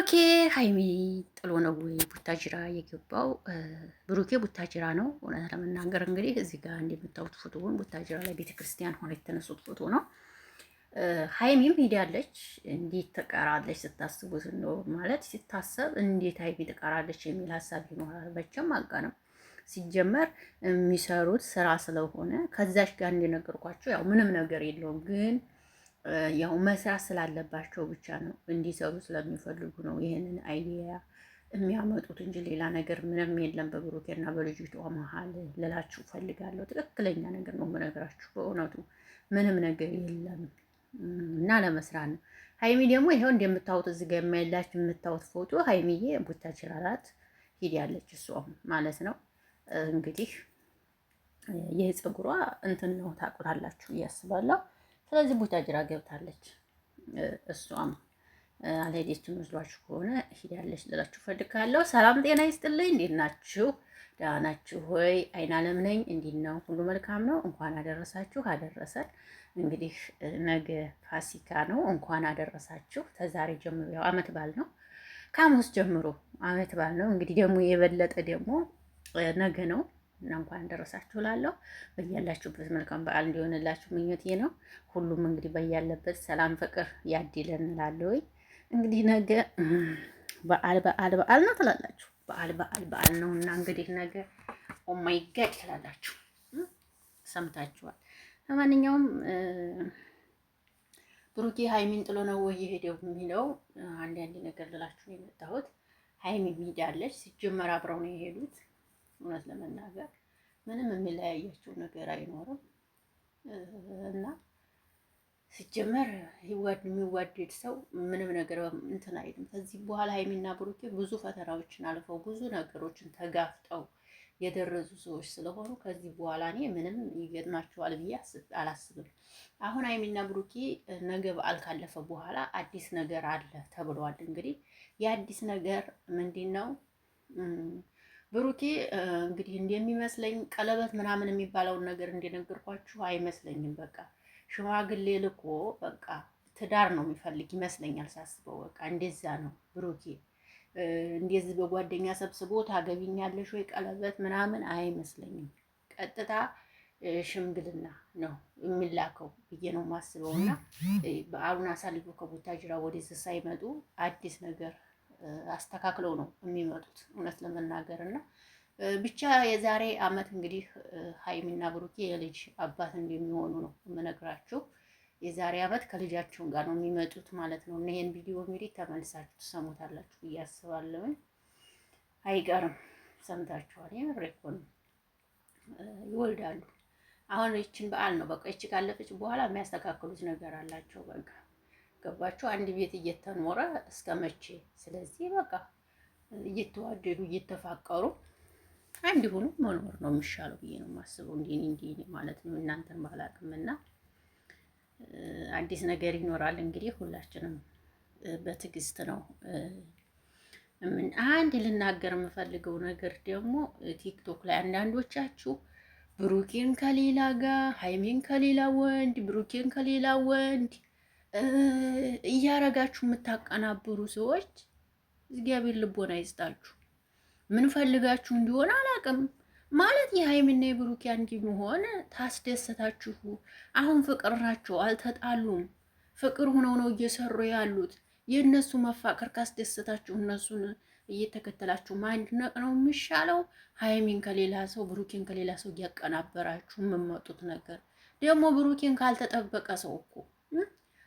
ብሩኬ ሀይሚ ጥሎ ነው ወይ ቡታጅራ የገባው? ብሩኬ ቡታጅራ ነው። እውነት ለመናገር እንግዲህ እዚህ ጋር እንደምታዩት ፎቶውን ቡታጅራ ላይ ቤተክርስቲያን ሆነ የተነሱት ፎቶ ነው። ሀይሚም ሄዳለች። እንዴት ትቀራለች ስታስቡት ነው ማለት ሲታሰብ እንዴት ሀይሚ ትቀራለች የሚል ሀሳብ ይኖራል። መቼም አጋ ነው ሲጀመር የሚሰሩት ስራ ስለሆነ ከዛች ጋር እንደነገርኳቸው ያው ምንም ነገር የለውም ግን ያው መስራት ስላለባቸው ብቻ ነው እንዲሰሩ ስለሚፈልጉ ነው ይሄንን አይዲያ የሚያመጡት እንጂ ሌላ ነገር ምንም የለም። በብሩኬና በልጅቷ መሀል ልላችሁ ፈልጋለሁ። ትክክለኛ ነገር ነው የምነግራችሁ። በእውነቱ ምንም ነገር የለም እና ለመስራት ነው። ሀይሚ ደግሞ ይኸው እንደምታዩት እዚህ ጋር የማይላችሁ የምታዩት ፎቶ ሀይሚዬ ቡታጅራ ናት ሂድ ያለች እሷም ማለት ነው እንግዲህ ይህ ፀጉሯ እንትን ነው ታውቁታላችሁ እያስባለሁ። ስለዚህ ቡታጅራ ገብታለች። እሷም አልሄደችም መስሏችሁ ከሆነ ሄዳለች ልላችሁ ፈልጋለሁ። ሰላም ጤና ይስጥልኝ። እንዴት ናችሁ? ደህና ናችሁ ሆይ? አይን አለም ነኝ። እንዴት ነው? ሁሉ መልካም ነው? እንኳን አደረሳችሁ አደረሰን። እንግዲህ ነገ ፋሲካ ነው። እንኳን አደረሳችሁ። ከዛሬ ጀምሮ ያው አመት በዓል ነው። ከሐሙስ ጀምሮ አመት በዓል ነው። እንግዲህ ደግሞ የበለጠ ደግሞ ነገ ነው እና እንኳን ደረሳችሁ እላለሁ። በያላችሁበት መልካም በዓል እንዲሆንላችሁ ምኞቴ ነው። ሁሉም እንግዲህ በያለበት ሰላም ፍቅር ያድለን እላለሁ። እንግዲህ ነገ በዓል በዓል በዓል ነው ትላላችሁ። በዓል በዓል በዓል ነው እና እንግዲህ ነገ ኦ ማይ ጋድ ትላላችሁ። ሰምታችኋል። ለማንኛውም ብሩኬ ሀይሚን ጥሎ ነው ወይ የሄደው የሚለው አንዳንድ ነገር ልላችሁ ነው የመጣሁት። ሀይሚ ሄዳለች። ሲጀመር አብረው ነው የሄዱት። እውነት ለመናገር ምንም የሚለያያቸው ነገር አይኖርም እና ሲጀመር የሚዋደድ ሰው ምንም ነገር እንትን አይልም። ከዚህ በኋላ ሀይሚና ብሩኬ ብዙ ፈተናዎችን አልፈው ብዙ ነገሮችን ተጋፍጠው የደረሱ ሰዎች ስለሆኑ ከዚህ በኋላ እኔ ምንም ይገጥማቸዋል ብዬ አላስብም። አሁን ሀይሚና ብሩኬ ነገ በዓል ካለፈ በኋላ አዲስ ነገር አለ ተብሏል። እንግዲህ የአዲስ ነገር ምንድን ነው? ብሩኬ እንግዲህ እንደሚመስለኝ ቀለበት ምናምን የሚባለውን ነገር እንደነገርኳችሁ አይመስለኝም። በቃ ሽማግሌ ልኮ በቃ ትዳር ነው የሚፈልግ ይመስለኛል ሳስበው። በቃ እንደዛ ነው ብሩኬ። እንደዚህ በጓደኛ ሰብስቦ ታገቢኛለሽ ወይ ቀለበት ምናምን አይመስለኝም። ቀጥታ ሽምግልና ነው የሚላከው ብዬ ነው የማስበው። እና በዓሉን አሳልፎ ከቡታጅራ ወደዚህ ሳይመጡ አዲስ ነገር አስተካክለው ነው የሚመጡት እውነት ለመናገር እና ብቻ የዛሬ አመት እንግዲህ ሀይሚና ብሩኬ የልጅ አባት እንደሚሆኑ ነው የምነግራችሁ። የዛሬ አመት ከልጃቸውን ጋር ነው የሚመጡት ማለት ነው። እና ይሄን ቪዲዮ እንግዲህ ተመልሳችሁ ትሰሙታላችሁ ብዬ አስባለሁ። አይቀርም፣ ሰምታችኋል። የምሬኮን ይወልዳሉ። አሁን ይችን በዓል ነው በቃ ይቺ ካለፈች በኋላ የሚያስተካክሉት ነገር አላቸው። በቃ ገባችሁ? አንድ ቤት እየተኖረ እስከ መቼ? ስለዚህ በቃ እየተዋደዱ እየተፋቀሩ አንድ ሆኖ መኖር ነው የሚሻለው ብዬ ነው የማስበው። እንዲህ ማለት ነው። እናንተን ባላቅምና አዲስ ነገር ይኖራል እንግዲህ ሁላችንም በትዕግስት ነው። አንድ ልናገር የምፈልገው ነገር ደግሞ ቲክቶክ ላይ አንዳንዶቻችሁ ብሩኬን ከሌላ ጋር ሀይሜን ከሌላ ወንድ ብሩኬን ከሌላ ወንድ እያረጋችሁ የምታቀናብሩ ሰዎች እግዚአብሔር ልቦና ይስጣችሁ። ምን ፈልጋችሁ እንዲሆን አላውቅም። ማለት የሀይሚና የብሩኬ አንድ መሆን ታስደሰታችሁ። አሁን ፍቅር ናቸው፣ አልተጣሉም። ፍቅር ሆነው ነው እየሰሩ ያሉት። የእነሱ መፋቀር ካስደሰታችሁ እነሱን እየተከተላችሁ ማድነቅ ነው የሚሻለው። ሀይሚን ከሌላ ሰው ብሩኬን ከሌላ ሰው እያቀናበራችሁ የምመጡት ነገር ደግሞ ብሩኬን ካልተጠበቀ ሰው እኮ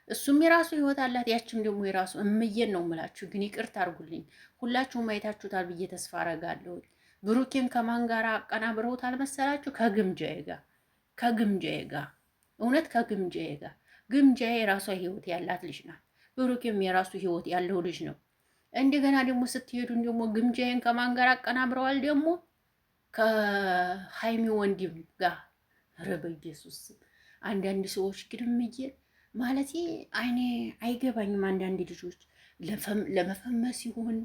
እሱም የራሱ ህይወት አላት፣ ያችም ደግሞ የራሱ እምዬን ነው የምላችሁ። ግን ይቅርታ አድርጉልኝ፣ ሁላችሁም አይታችሁታል ብዬ ተስፋ አረጋለሁ። ብሩኬን ከማን ጋር አቀናብረውታል መሰላችሁ? ከግምጃዬ ጋር እውነት ከግምጃዬ ጋር። ግምጃዬ የራሷ ህይወት ያላት ልጅ ናት። ብሩኬም የራሱ ህይወት ያለው ልጅ ነው። እንደገና ደግሞ ስትሄዱ ደግሞ ግምጃዬን ከማን ጋር አቀናብረዋል? ደግሞ ከሀይሚ ወንድም ጋር። ኧረ በኢየሱስ አንዳንድ ሰዎች ግን እምዬ ማለት አይኔ አይገባኝም። አንዳንድ ልጆች ለመፈመስ ይሁን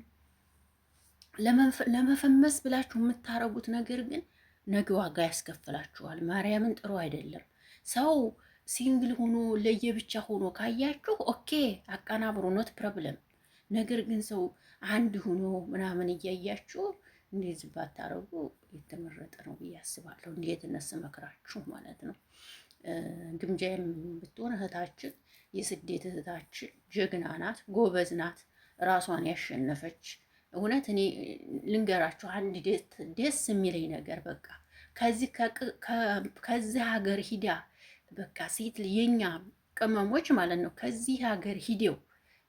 ለመፈመስ ብላችሁ የምታረጉት ነገር ግን ነገ ዋጋ ያስከፍላችኋል። ማርያምን ጥሩ አይደለም። ሰው ሲንግል ሆኖ ለየብቻ ሆኖ ካያችሁ ኦኬ አቀናብሮ ኖት ፕሮብለም። ነገር ግን ሰው አንድ ሆኖ ምናምን እያያችሁ እንደዚህ ባታረጉ የተመረጠ ነው ብዬ አስባለሁ። እንዴት እነሱ መክራችሁ ማለት ነው። ግምጃዬም ብትሆን እህታችን የስደት እህታችን ጀግና ናት፣ ጎበዝ ናት፣ ራሷን ያሸነፈች። እውነት እኔ ልንገራችሁ አንድ ደስ የሚለኝ ነገር በቃ ከዚህ ሀገር ሂዳ በቃ ሴት የኛ ቅመሞች ማለት ነው ከዚህ ሀገር ሂደው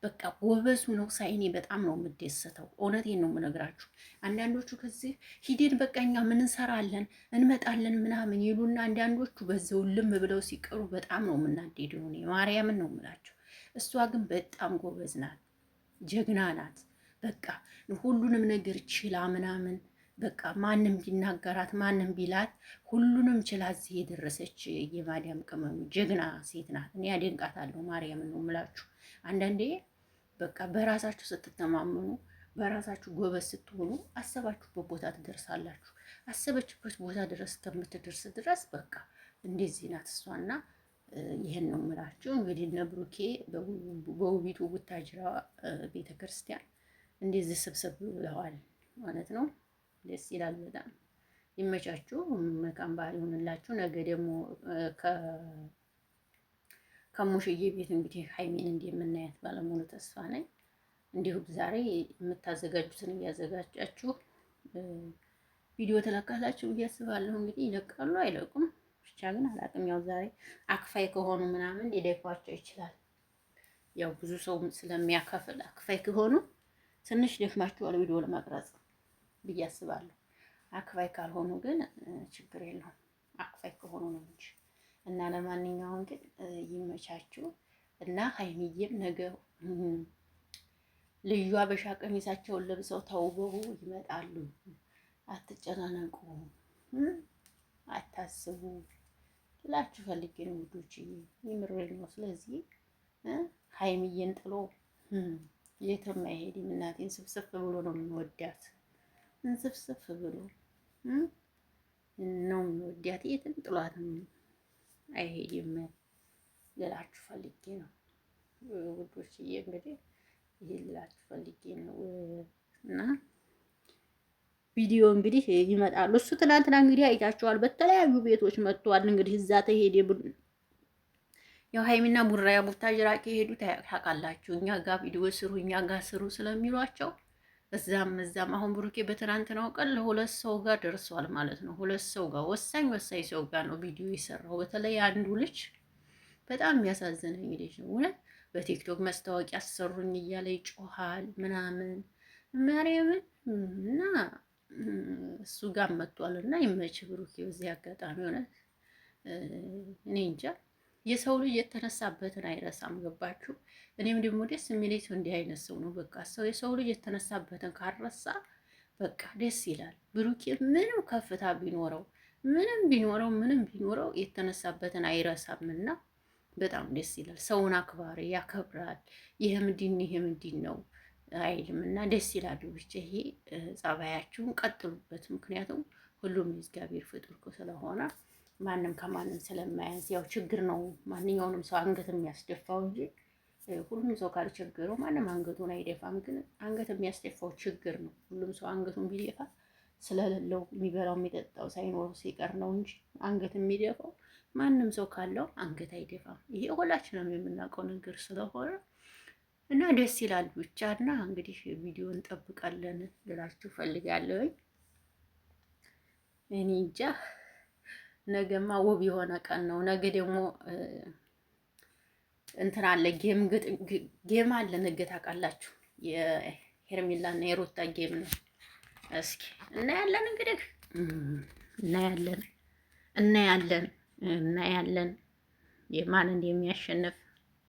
በቃ ጎበዙ ነው ሳይኔ በጣም ነው የምደሰተው። እውነቴን ነው የምነግራችሁ። አንዳንዶቹ ከዚህ ሂደን በቃ እኛ ምን እንሰራለን እንመጣለን ምናምን ይሉና አንዳንዶቹ በዛው ልም ብለው ሲቀሩ በጣም ነው የምናደደው። እኔ ማርያምን ነው የምላቸው። እሷ ግን በጣም ጎበዝ ናት፣ ጀግና ናት። በቃ ሁሉንም ነገር ችላ ምናምን በቃ ማንም ቢናገራት ማንም ቢላት ሁሉንም ችላ እዚህ የደረሰች የማርያም ቅመም ጀግና ሴት ናት። እኔ አደንቃታለሁ። ማርያምን ነው የምላችሁ። አንዳንዴ በቃ በራሳችሁ ስትተማመኑ በራሳችሁ ጎበዝ ስትሆኑ አሰባችሁበት ቦታ ትደርሳላችሁ። አሰበችበት ቦታ ድረስ እስከምትደርስ ድረስ በቃ እንደዚህ ናት እሷና ይህን ነው የምላችሁ። እንግዲህ እነ ብሩኬ በውቢቱ ቡታጅራ ቤተክርስቲያን እንደዚህ ስብስብ ብለዋል ማለት ነው። ደስ ይላል በጣም ይመቻችሁ። መልካም በዓል ይሆንላችሁ። ነገ ደግሞ ከሙሽዬ ቤት እንግዲህ ሀይሚን እንደምናያት ባለሙሉ ተስፋ ነኝ። እንዲሁም ዛሬ የምታዘጋጁትን እያዘጋጃችሁ ቪዲዮ ተለቃላችሁ ብዬ አስባለሁ። እንግዲህ ይለቃሉ አይለቁም ብቻ ግን አላቅም። ያው ዛሬ አክፋይ ከሆኑ ምናምን ሊደፏቸው ይችላል። ያው ብዙ ሰው ስለሚያከፍል አክፋይ ከሆኑ ትንሽ ደክማችኋል ቪዲዮ ለማቅረጽ ብዬ አስባለሁ። አክፋይ ካልሆኑ ግን ችግር የለውም። አክፋይ ከሆኑ ነው እንጂ እና ለማንኛውም ግን ይመቻችሁ እና ሀይሚዬም ነገ ልዩ አበሻ ቀሚሳቸውን ለብሰው ተውበው ይመጣሉ። አትጨናነቁ፣ አታስቡ ላችሁ ፈልጌ ነው ውዶች፣ ይምሬ ነው። ስለዚህ ሀይሚዬን ጥሎ የትም አይሄድም። እናቴን ስብስብ ብሎ ነው የሚወዳት፣ ስብስብ ብሎ ነው የሚወዳት። የትም ጥሏትም አይሄድም ልላችሁ ፈልጌ ነው ውዶችዬ። እንግዲህ ይሄ ልላችሁ ፈልጌ ነው እና ቪዲዮ እንግዲህ ይመጣሉ። እሱ ትናንትና እንግዲህ አይታችኋል፣ በተለያዩ ቤቶች መጥቷል። እንግዲህ እዛ ተሄደ ያው ሀይሚና ቡራያ ቡታጅራ ከሄዱ ታውቃላችሁ። እኛ ጋር ቪዲዮ ስሩ፣ እኛ ጋር ስሩ ስለሚሏቸው እዛም አሁን ብሩኬ በትናንትናው ቀን ለሁለት ሰው ጋር ደርሷል ማለት ነው። ሁለት ሰው ጋር ወሳኝ ሰው ጋር ነው ቪዲዮ የሰራው። በተለይ አንዱ ልጅ በጣም የሚያሳዝነኝ ልጅ ነው እውነት። በቲክቶክ መስታወቂያ አሰሩኝ እያለ ይጮሃል ምናምን ማርያምን እና እሱ ጋር መጥቷል እና ይመች ብሩኬ። በዚህ አጋጣሚ እውነት እኔ እንጃ የሰው ልጅ የተነሳበትን አይረሳም። ገባችሁ? እኔም ደግሞ ደስ የሚለኝ ሰው እንዲህ አይነት ሰው ነው። በቃ የሰው ልጅ የተነሳበትን ካረሳ በቃ ደስ ይላል። ብሩኬ ምንም ከፍታ ቢኖረው ምንም ቢኖረው የተነሳበትን አይረሳምና በጣም ደስ ይላል። ሰውን አክባሪ ያከብራል። ይሄ ምንድን ነው አይልም እና ደስ ይላሉ። ብቻ ይሄ ጸባያችሁን ቀጥሉበት። ምክንያቱም ሁሉም የእግዚአብሔር ፍጡር ስለሆነ ማንም ከማንም ስለማያንስ ያው ችግር ነው ማንኛውንም ሰው አንገት የሚያስደፋው እንጂ ሁሉም ሰው ካልቸገረው ማንም አንገቱን አይደፋም። ግን አንገት የሚያስደፋው ችግር ነው። ሁሉም ሰው አንገቱን ቢደፋ ስለሌለው የሚበላው የሚጠጣው ሳይኖረው ሲቀር ነው እንጂ አንገት የሚደፋው ማንም ሰው ካለው አንገት አይደፋም። ይሄ ሁላችንም የምናውቀው ነገር ስለሆነ እና ደስ ይላል ብቻ። እና እንግዲህ ቪዲዮ እንጠብቃለን ልላችሁ ፈልጋለሁ። እኔ እንጃ ነገማ ውብ የሆነ ቀን ነው። ነገ ደግሞ እንትን አለ ጌም አለ ነገ ታውቃላችሁ። የሄርሜላና የሩታ ጌም ነው። እስኪ እናያለን እንግዲህ እናያለን የማን እንደሚያሸንፍ